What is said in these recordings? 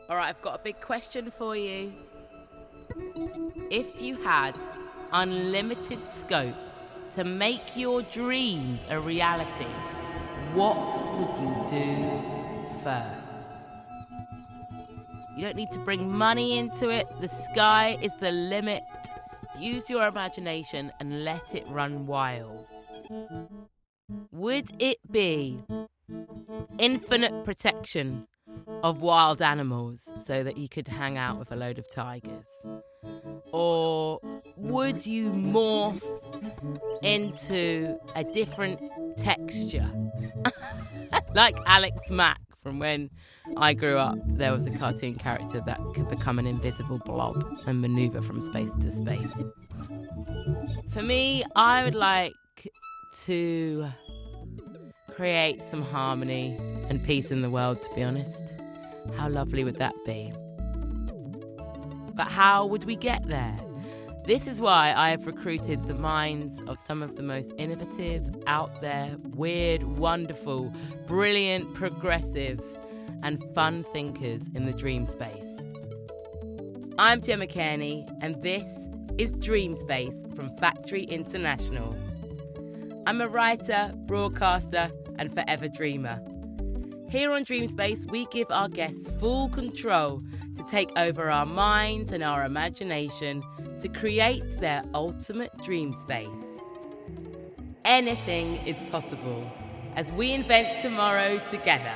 All right, I've got a big question for you. If you had unlimited scope to make your dreams a reality, what would you do first? You don't need to bring money into it. The sky is the limit. Use your imagination and let it run wild. Would it be infinite protection of wild animals so that you could hang out with a load of tigers? Or would you morph into a different texture? Like Alex Mack from when I grew up, there was a cartoon character that could become an invisible blob and maneuver from space to space. For me, I would like to create some harmony and peace in the world, to be honest. How lovely would that be? But how would we get there? This is why I have recruited the minds of some of the most innovative, out there, weird, wonderful, brilliant, progressive, and fun thinkers in the dream space. I'm Gemma Cairney, and this is Dream Space from Factory International. I'm a writer, broadcaster, and forever dreamer. Here on Dream Space, we give our guests full control to take over our minds and our imagination to create their ultimate dream space. Anything is possible as we invent tomorrow together.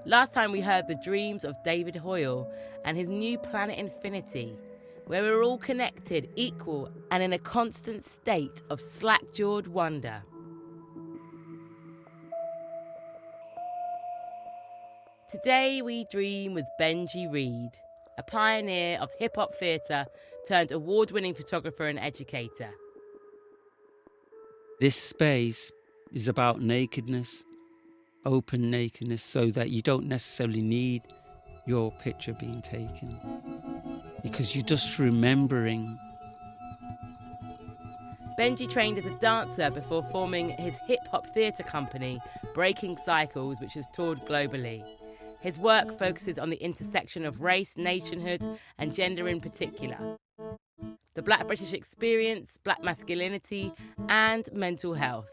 Last time we heard the dreams of David Hoyle and his new planet Infinity, where we're all connected, equal, and in a constant state of slack-jawed wonder. Today we dream with Benji Reid, a pioneer of hip-hop theatre turned award-winning photographer and educator. This space is about nakedness, open nakedness, so that you don't necessarily need your picture being taken, because you're just remembering. Benji trained as a dancer before forming his hip-hop theatre company, Breaking Cycles, which has toured globally. His work focuses on the intersection of race, nationhood, and gender in particular, the Black British experience, Black masculinity, and mental health.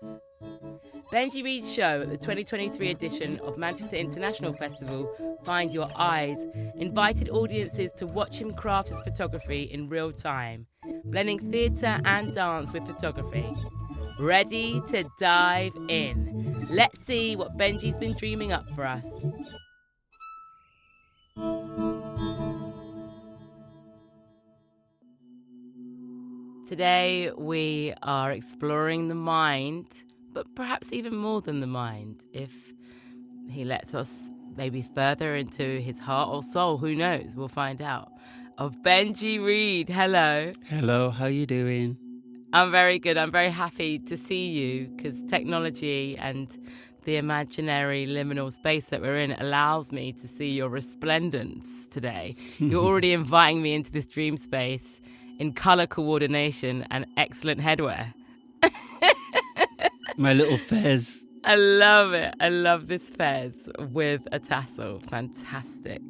Benji Reid's show at the 2023 edition of Manchester International Festival, Find Your Eyes, invited audiences to watch him craft his photography in real time, blending theatre and dance with photography. Ready to dive in? Let's see what Benji's been dreaming up for us. Today we are exploring the mind, but perhaps even more than the mind, if he lets us maybe further into his heart or soul, who knows, we'll find out, of Benji Reid. Hello. Hello, how you doing? I'm very good. I'm very happy to see you, because technology and the imaginary liminal space that we're in allows me to see your resplendence today. You're already inviting me into this dream space in colour coordination and excellent headwear. My little fez. I love it. I love this fez with a tassel. Fantastic.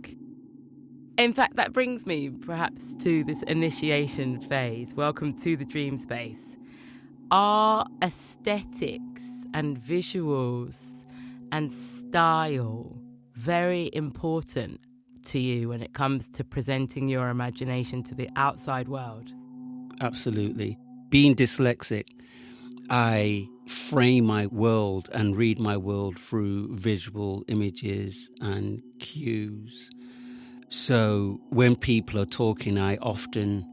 In fact, that brings me perhaps to this initiation phase. Welcome to the dream space. Are aesthetics and visuals and style very important to you when it comes to presenting your imagination to the outside world? Absolutely. Being dyslexic, I frame my world and read my world through visual images and cues. So when people are talking, I often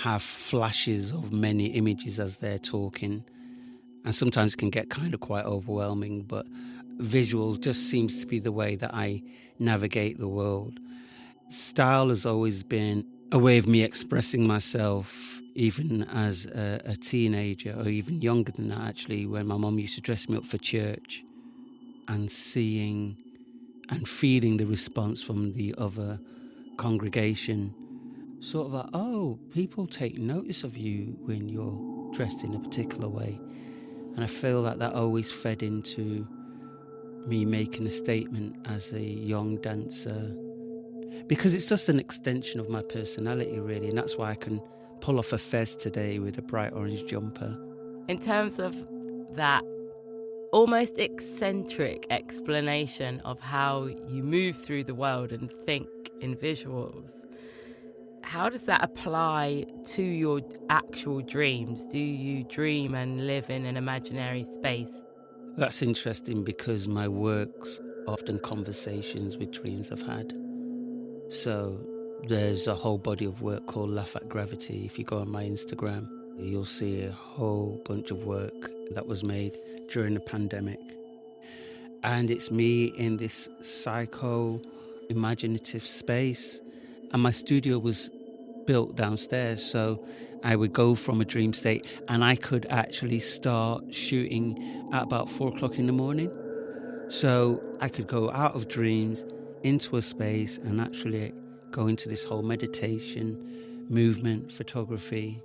have flashes of many images as they're talking. And sometimes it can get kind of quite overwhelming, but visuals just seems to be the way that I navigate the world. Style has always been a way of me expressing myself, even as a teenager, or even younger than that, actually, when my mum used to dress me up for church, and seeing and feeling the response from the other congregation, sort of like, oh, people take notice of you when you're dressed in a particular way. And I feel like that always fed into me making a statement as a young dancer, because it's just an extension of my personality, really, and that's why I can pull off a fez today with a bright orange jumper. In terms of that almost eccentric explanation of how you move through the world and think in visuals, how does that apply to your actual dreams? Do you dream and live in an imaginary space? That's interesting because my work's often conversations with dreams I've had. So there's a whole body of work called Laugh at Gravity. If you go on my Instagram, you'll see a whole bunch of work that was made during the pandemic. And it's me in this psycho-imaginative space. And my studio was built downstairs, so I would go from a dream state and I could actually start shooting at about 4 o'clock in the morning. So I could go out of dreams into a space and actually go into this whole meditation, movement, photography,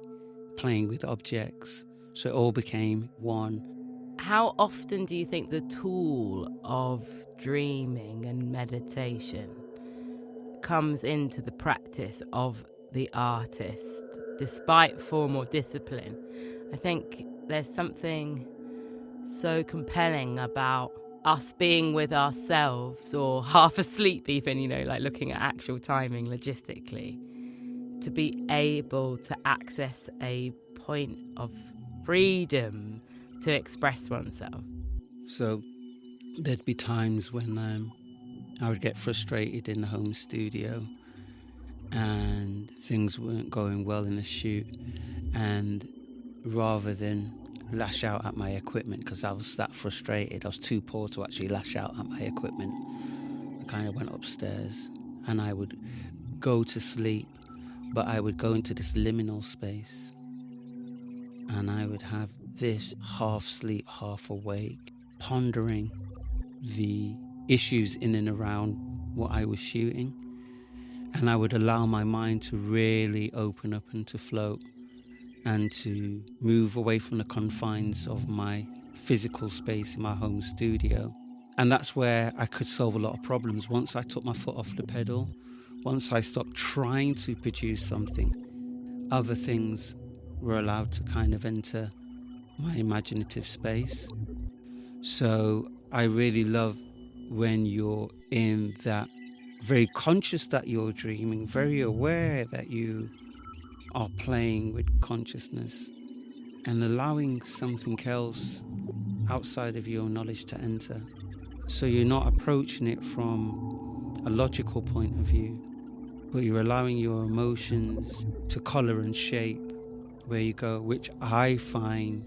playing with objects. So it all became one. How often do you think the tool of dreaming and meditation comes into the practice of the artist, despite form or discipline? I think there's something so compelling about us being with ourselves, or half asleep even, like looking at actual timing logistically, to be able to access a point of freedom to express oneself. So there'd be times when I would get frustrated in the home studio and things weren't going well in the shoot, and rather than lash out at my equipment, because I was that frustrated, I was too poor to actually lash out at my equipment, I kind of went upstairs and I would go to sleep, but I would go into this liminal space and I would have this half sleep, half awake, pondering the issues in and around what I was shooting. And I would allow my mind to really open up and to float and to move away from the confines of my physical space in my home studio. And that's where I could solve a lot of problems. Once I took my foot off the pedal, once I stopped trying to produce something, other things were allowed to kind of enter my imaginative space. So I really love when you're in that, very conscious that you're dreaming, very aware that you are playing with consciousness and allowing something else outside of your knowledge to enter. So you're not approaching it from a logical point of view, but you're allowing your emotions to colour and shape where you go, which I find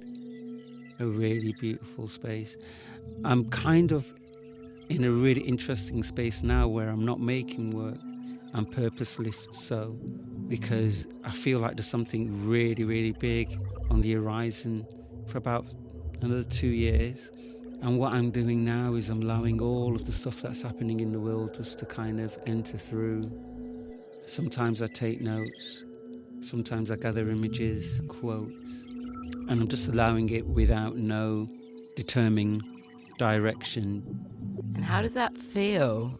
a really beautiful space. I'm kind of in a really interesting space now where I'm not making work, I'm purposely so, because I feel like there's something really, really big on the horizon for about another 2 years. And what I'm doing now is I'm allowing all of the stuff that's happening in the world just to kind of enter through. Sometimes I take notes, sometimes I gather images, quotes, and I'm just allowing it without no determining direction. And how does that feel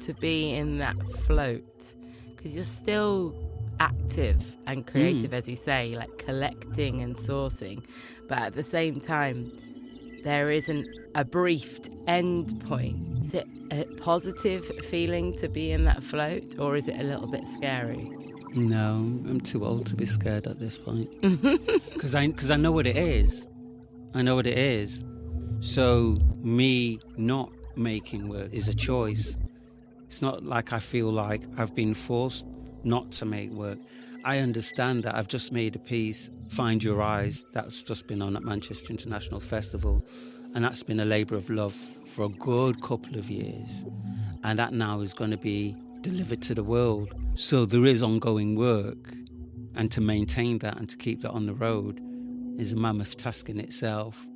to be in that float? Because you're still active and creative, as you say, like collecting and sourcing, but at the same time there isn't a briefed end point. Is it a positive feeling to be in that float, or is it a little bit scary? No, I'm too old to be scared at this point. Because I know what it is. I know what it is. So me not making work is a choice. It's not like I feel like I've been forced not to make work. I understand that I've just made a piece, Find Your Eyes, that's just been on at Manchester International Festival, and that's been a labour of love for a good couple of years, and that now is going to be delivered to the world. So there is ongoing work, and to maintain that and to keep that on the road is a mammoth task in itself.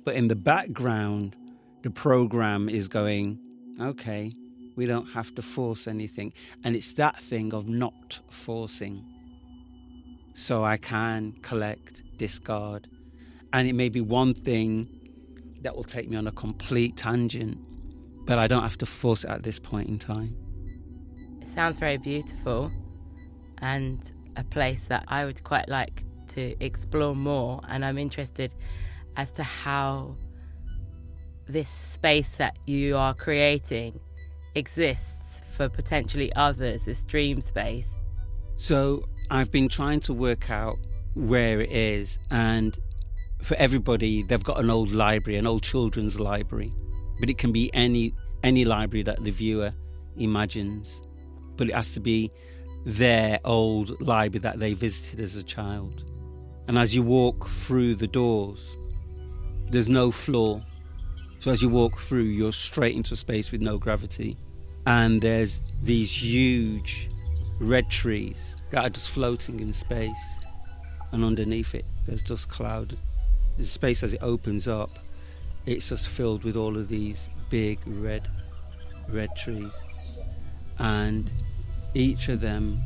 But in the background, the programme is going, okay, we don't have to force anything. And it's that thing of not forcing. So I can collect, discard, And it may be one thing that will take me on a complete tangent, but I don't have to force it at this point in time. It sounds very beautiful and a place that I would quite like to explore more. And I'm interested as to how this space that you are creating exists for potentially others, this dream space. So I've been trying to work out where it is, and for everybody, they've got an old library, an old children's library, but it can be any library that the viewer imagines, but it has to be their old library that they visited as a child. And as you walk through the doors, there's no floor. So as you walk through, you're straight into space with no gravity. And there's these huge red trees that are just floating in space. And underneath it, there's just cloud. The space, as it opens up, it's just filled with all of these big red trees. And each of them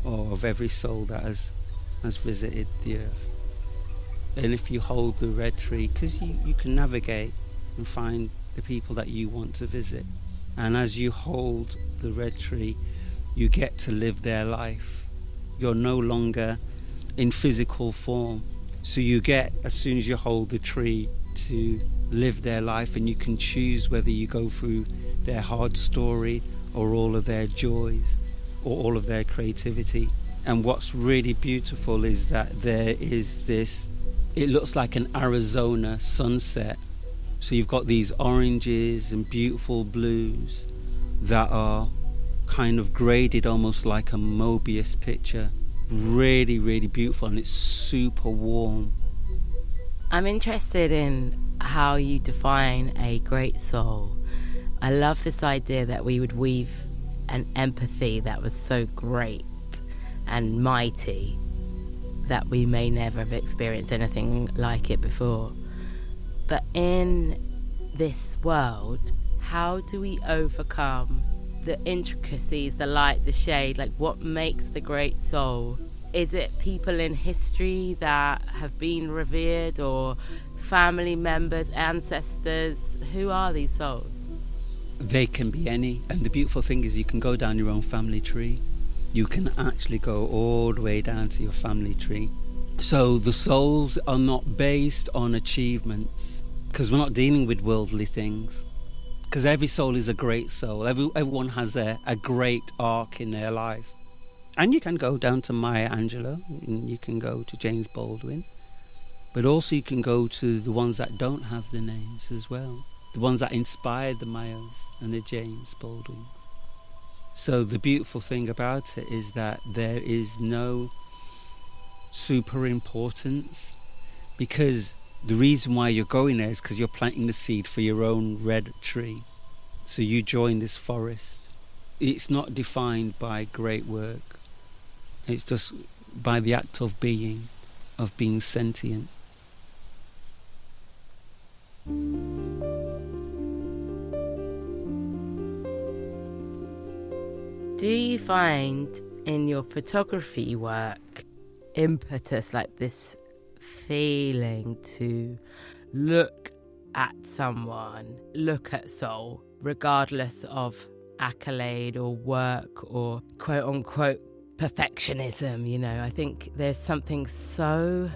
are of every soul that has visited the earth. And if you hold the red tree, because you can navigate and find the people that you want to visit. And as you hold the red tree, you get to live their life. You're no longer in physical form. So you get, as soon as you hold the tree, to live their life, and you can choose whether you go through their hard story or all of their joys or all of their creativity. And what's really beautiful is that there is this, it looks like an Arizona sunset. So you've got these oranges and beautiful blues that are kind of graded almost like a Mobius picture. Really, really beautiful, and it's super warm. I'm interested in how you define a great soul. I love this idea that we would weave an empathy that was so great and mighty that we may never have experienced anything like it before. But in this world, how do we overcome the intricacies, the light, the shade? Like, what makes the great soul? Is it people in history that have been revered, or family members, ancestors? Who are these souls? They can be any. And the beautiful thing is you can go down your own family tree. You can actually go all the way down to your family tree. So the souls are not based on achievements, because we're not dealing with worldly things. Because every soul is a great soul. Everyone has a great arc in their life. And you can go down to Maya Angelou, and you can go to James Baldwin. But also you can go to the ones that don't have the names as well. The ones that inspired the Mayas and the James Baldwins. So the beautiful thing about it is that there is no super importance, because the reason why you're going there is because you're planting the seed for your own red tree. So you join this forest. It's not defined by great work. It's just by the act of being sentient. Do you find in your photography work impetus, like this feeling to look at someone, look at soul, regardless of accolade or work or quote unquote perfectionism? You know, I think there's something so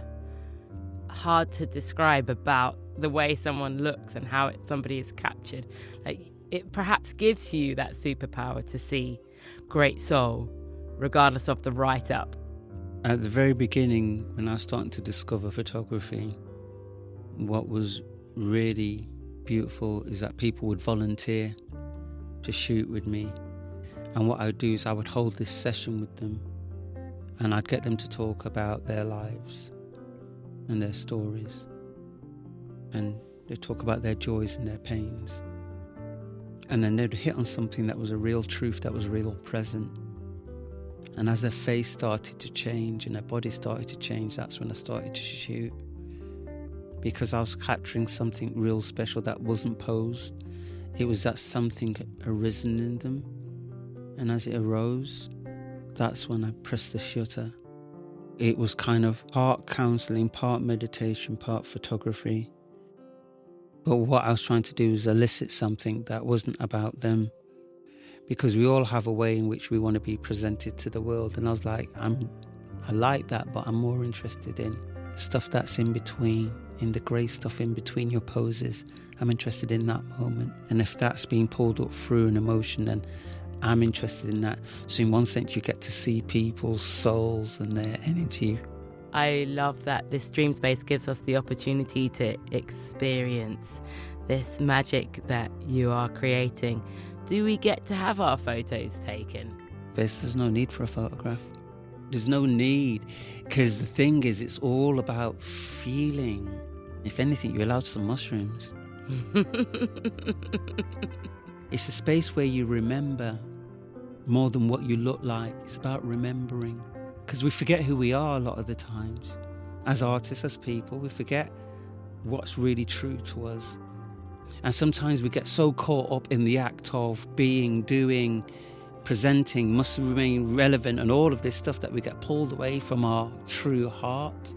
hard to describe about the way someone looks and how somebody is captured. Like, it perhaps gives you that superpower to see great soul regardless of the write-up. At the very beginning, when I was starting to discover photography, what was really beautiful is that people would volunteer to shoot with me. And what I would do is I would hold this session with them, and I'd get them to talk about their lives and their stories. And they'd talk about their joys and their pains. And then they'd hit on something that was a real truth, that was real present. And as their face started to change and their body started to change, that's when I started to shoot. Because I was capturing something real special that wasn't posed. It was that something had arisen in them. And as it arose, that's when I pressed the shutter It was kind of part counselling, part meditation, part photography. But what I was trying to do was elicit something that wasn't about them. Because we all have a way in which we want to be presented to the world. And I was like, I like that, but I'm more interested in stuff that's in between, in the grey stuff in between your poses. I'm interested in that moment. And if that's being pulled up through an emotion, then I'm interested in that. So in one sense, you get to see people's souls and their energy. I love that this dream space gives us the opportunity to experience this magic that you are creating. Do we get to have our photos taken? There's no need for a photograph. There's no need, because the thing is, it's all about feeling. If anything, you're allowed some mushrooms. It's a space where you remember more than what you look like. It's about remembering. Because we forget who we are a lot of the times. As artists, as people, we forget what's really true to us. And sometimes we get so caught up in the act of being, doing, presenting, must remain relevant and all of this stuff that we get pulled away from our true heart.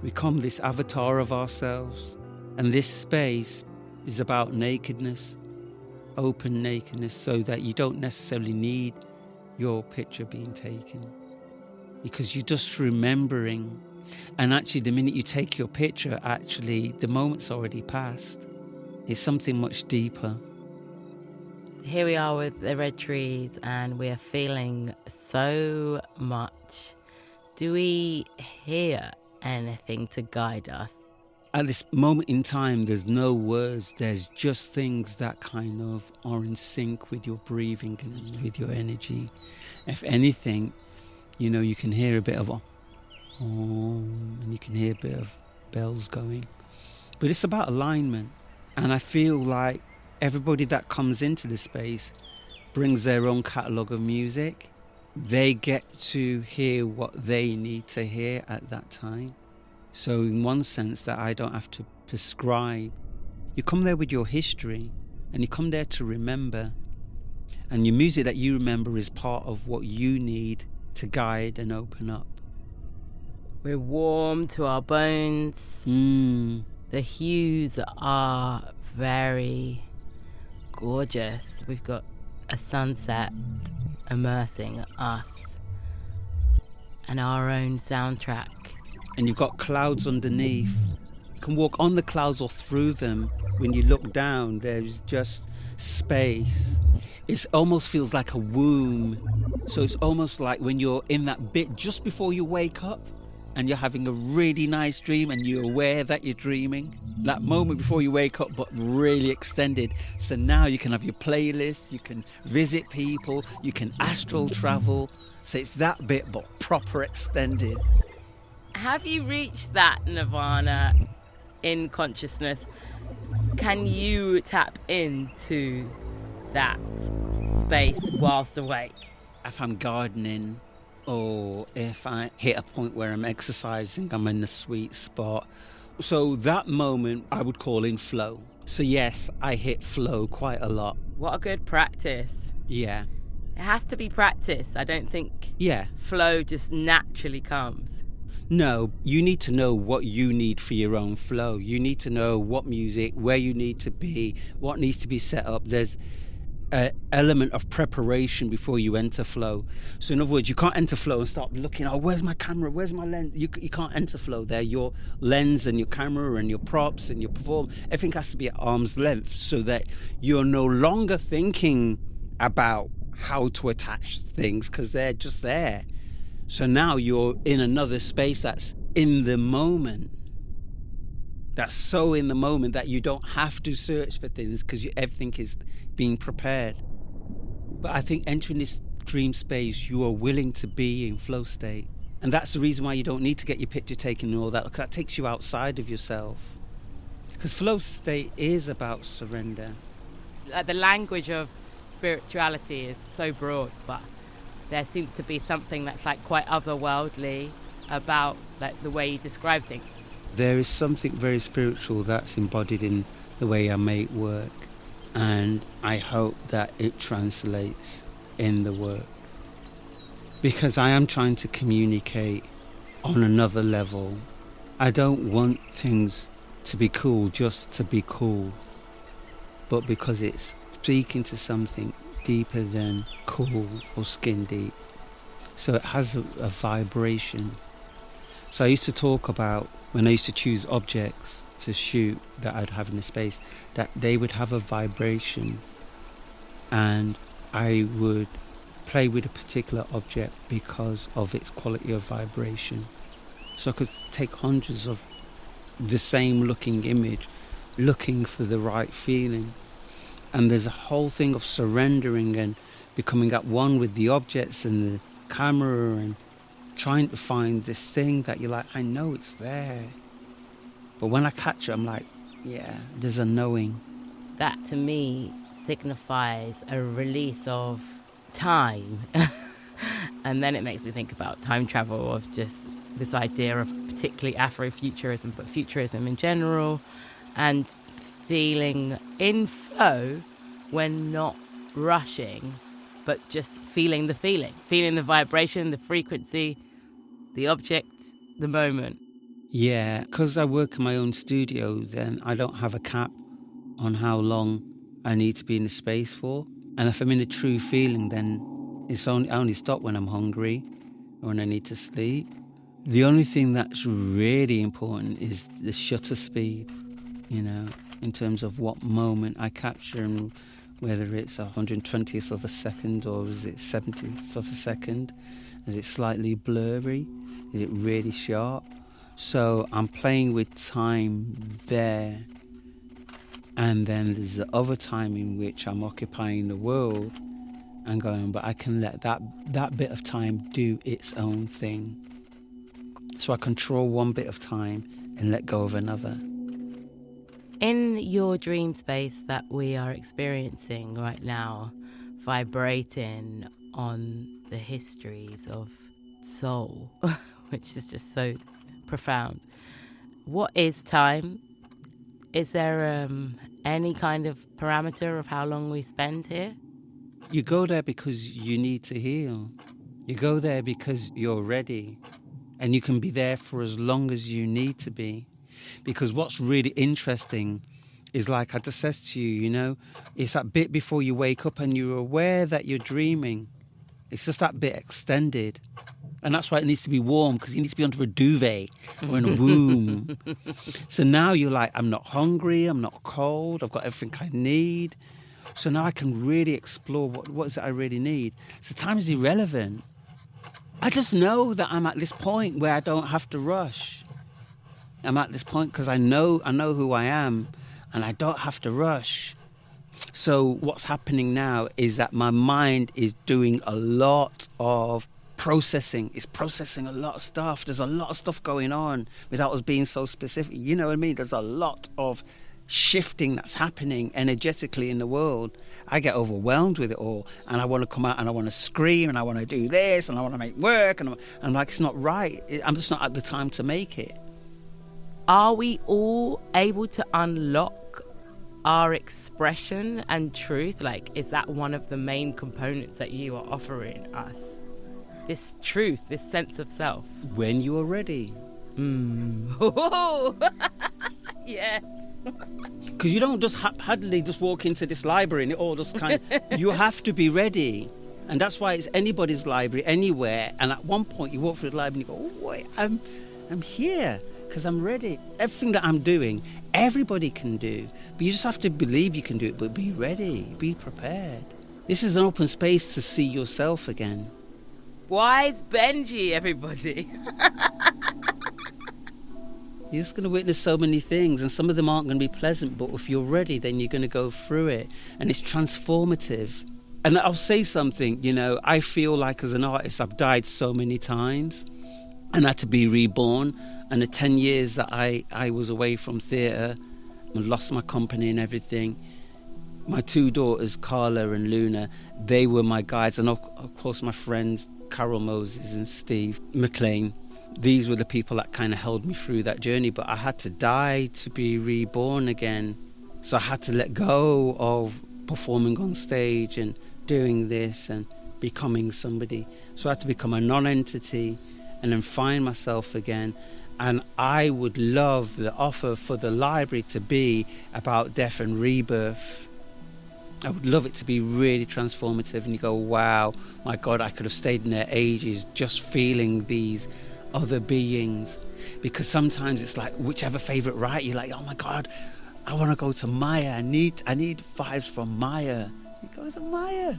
We become this avatar of ourselves. And this space is about nakedness, open nakedness, so that you don't necessarily need your picture being taken. Because you're just remembering. And actually, the minute you take your picture, actually, the moment's already passed. It's something much deeper. Here we are with the red trees and we are feeling so much. Do we hear anything to guide us? At this moment in time, there's no words. There's just things that kind of are in sync with your breathing and with your energy. If anything, you can hear a bit of and you can hear a bit of bells going. But it's about alignment. And I feel like everybody that comes into the space brings their own catalogue of music. They get to hear what they need to hear at that time. So in one sense that I don't have to prescribe. You come there with your history and you come there to remember. And your music that you remember is part of what you need to guide and open up. We're warm to our bones. The hues are very gorgeous. We've got a sunset immersing us and our own soundtrack. And you've got clouds underneath. You can walk on the clouds or through them. When you look down, there's just space. It almost feels like a womb. So it's almost like when you're in that bit just before you wake up and you're having a really nice dream and you're aware that you're dreaming. That moment before you wake up, but really extended. So now you can have your playlist, you can visit people, you can astral travel. So it's that bit, but proper extended. Have you reached that nirvana in consciousness? Can you tap into that space whilst awake? If I'm gardening or if I hit a point where I'm exercising, I'm in the sweet spot. So that moment I would call in flow. So yes, I hit flow quite a lot. What a good practice. Yeah. It has to be practice. I don't think flow just naturally comes. No, you need to know what you need for your own flow. You need to know what music, where you need to be, what needs to be set up. There's an element of preparation before you enter flow. So in other words, you can't enter flow and start looking, where's my camera, where's my lens? You can't enter flow there. Your lens and your camera and your props and your everything has to be at arm's length so that you're no longer thinking about how to attach things because they're just there. So now you're in another space that's in the moment. That's so in the moment that you don't have to search for things because everything is being prepared. But I think entering this dream space, you are willing to be in flow state. And that's the reason why you don't need to get your picture taken and all that, because that takes you outside of yourself. Because flow state is about surrender. The language of spirituality is so broad, but there seems to be something that's like quite otherworldly about like the way you describe things. There is something very spiritual that's embodied in the way I make work, and I hope that it translates in the work. Because I am trying to communicate on another level. I don't want things to be cool just to be cool, but because it's speaking to something deeper than cool or skin deep. So it has a vibration. So I used to talk about when I used to choose objects to shoot that I'd have in the space, that they would have a vibration, and I would play with a particular object because of its quality of vibration. So I could take hundreds of the same looking image, looking for the right feeling. And there's a whole thing of surrendering and becoming at one with the objects and the camera and trying to find this thing that you're like, I know it's there. But when I catch it, I'm like, yeah, there's a knowing. That to me signifies a release of time. And then it makes me think about time travel, of just this idea of particularly Afrofuturism, but futurism in general, and feeling in flow when not rushing, but just feeling the vibration, the frequency, the object, the moment. Yeah, because I work in my own studio, then I don't have a cap on how long I need to be in the space for. And if I'm in a true feeling, then I only stop when I'm hungry or when I need to sleep. The only thing that's really important is the shutter speed, in terms of what moment I capture, and whether it's 120th of a second or is it 70th of a second. Is it slightly blurry? Is it really sharp? So I'm playing with time there. And then there's the other time in which I'm occupying the world and going, but I can let that bit of time do its own thing. So I control one bit of time and let go of another. In your dream space that we are experiencing right now, vibrating on the histories of soul, which is just so profound. What is time? Is there any kind of parameter of how long we spend here? You go there because you need to heal. You go there because you're ready. And you can be there for as long as you need to be. Because what's really interesting is, like I just said to you, it's that bit before you wake up and you're aware that you're dreaming. It's just that bit extended. And that's why it needs to be warm, because you need to be under a duvet or in a womb. So now you're like, I'm not hungry, I'm not cold, I've got everything I need. So now I can really explore what is it I really need. So time is irrelevant. I just know that I'm at this point where I don't have to rush. I'm at this point because I know who I am, and I don't have to rush. So what's happening now is that my mind is doing a lot of processing. It's processing a lot of stuff. There's a lot of stuff going on without us being so specific. You know what I mean? There's a lot of shifting that's happening energetically in the world. I get overwhelmed with it all, and I want to come out and I want to scream and I want to do this and I want to make work, and I'm like, it's not right. I'm just not at the time to make it. Are we all able to unlock our expression and truth? Like, is that one of the main components that you are offering us? This truth, this sense of self. When you are ready. Yes. Because you don't just haphazardly just walk into this library and it all just kind of... You have to be ready. And that's why it's anybody's library, anywhere. And at one point you walk through the library and you go, oh, wait, I'm here because I'm ready. Everything that I'm doing, everybody can do. But you just have to believe you can do it, but be ready, be prepared. This is an open space to see yourself again. Wise Benji, everybody. You're just going to witness so many things, and some of them aren't going to be pleasant, but if you're ready, then you're going to go through it, and it's transformative. And I'll say something, I feel like as an artist, I've died so many times and had to be reborn. And the 10 years that I was away from theatre and lost my company and everything, my two daughters, Carla and Luna, they were my guides. And of course, my friends, Carol Moses and Steve McLean, these were the people that kind of held me through that journey. But I had to die to be reborn again. So I had to let go of performing on stage and doing this and becoming somebody. So I had to become a non-entity and then find myself again. And I would love the offer for the library to be about death and rebirth. I would love it to be really transformative, and you go, wow, my God, I could have stayed in there ages just feeling these other beings. Because sometimes it's like whichever favourite writer, you're like, oh my God, I want to go to Maya. I need vibes from Maya. You go to Maya.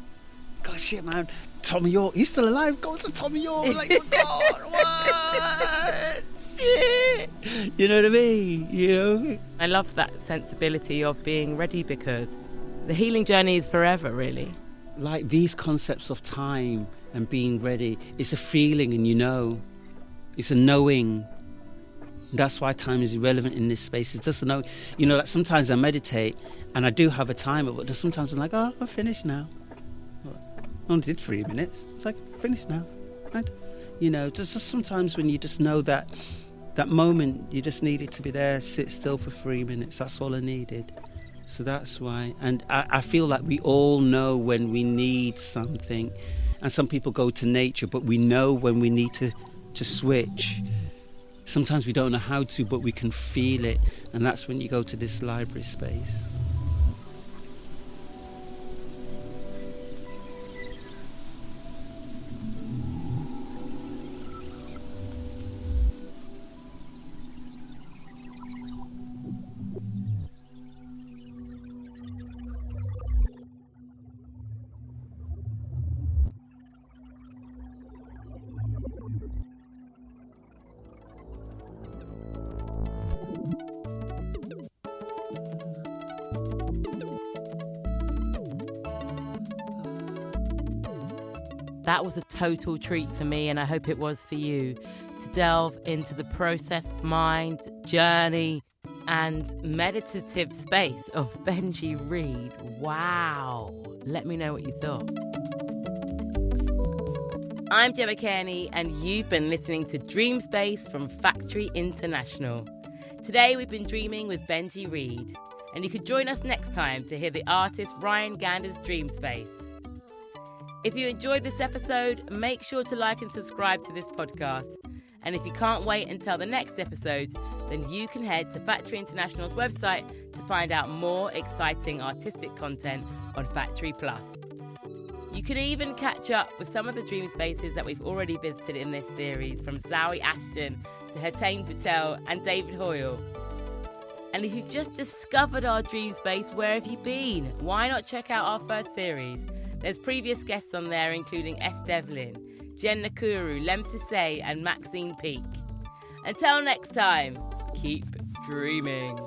God, shit, man. Tommy York, he's still alive. Go to Tommy York. Like, oh God, what? Shit. You know what I mean? You know? I love that sensibility of being ready, because the healing journey is forever, really. Like these concepts of time and being ready, it's a feeling, and you know. It's a knowing. That's why time is irrelevant in this space. It's just a know. You know, like sometimes I meditate and I do have a timer, but sometimes I'm like, oh, I'm finished now. I only did 3 minutes. It's like, finished now. Right? You know, just sometimes when you just know that moment, you just needed to be there, sit still for 3 minutes. That's all I needed. So that's why. And I feel like we all know when we need something. And some people go to nature, but we know when we need to switch. Sometimes we don't know how to, but we can feel it. And that's when you go to this library space. That was a total treat for me, and I hope it was for you, to delve into the process, mind, journey, and meditative space of Benji Reid. Wow. Let me know what you thought. I'm Gemma Cairney, and you've been listening to Dream Space from Factory International. Today we've been dreaming with Benji Reid, and you could join us next time to hear the artist Ryan Gander's Dream Space. If you enjoyed this episode, make sure to like and subscribe to this podcast. And if you can't wait until the next episode, then you can head to Factory International's website to find out more exciting artistic content on Factory Plus. You can even catch up with some of the dream spaces that we've already visited in this series, from Zoe Ashton to Hatain Patel and David Hoyle. And if you've just discovered our dream space, where have you been? Why not check out our first series? There's previous guests on there, including S. Devlin, Jen Nakuru, Lem Sisay, and Maxine Peake. Until next time, keep dreaming.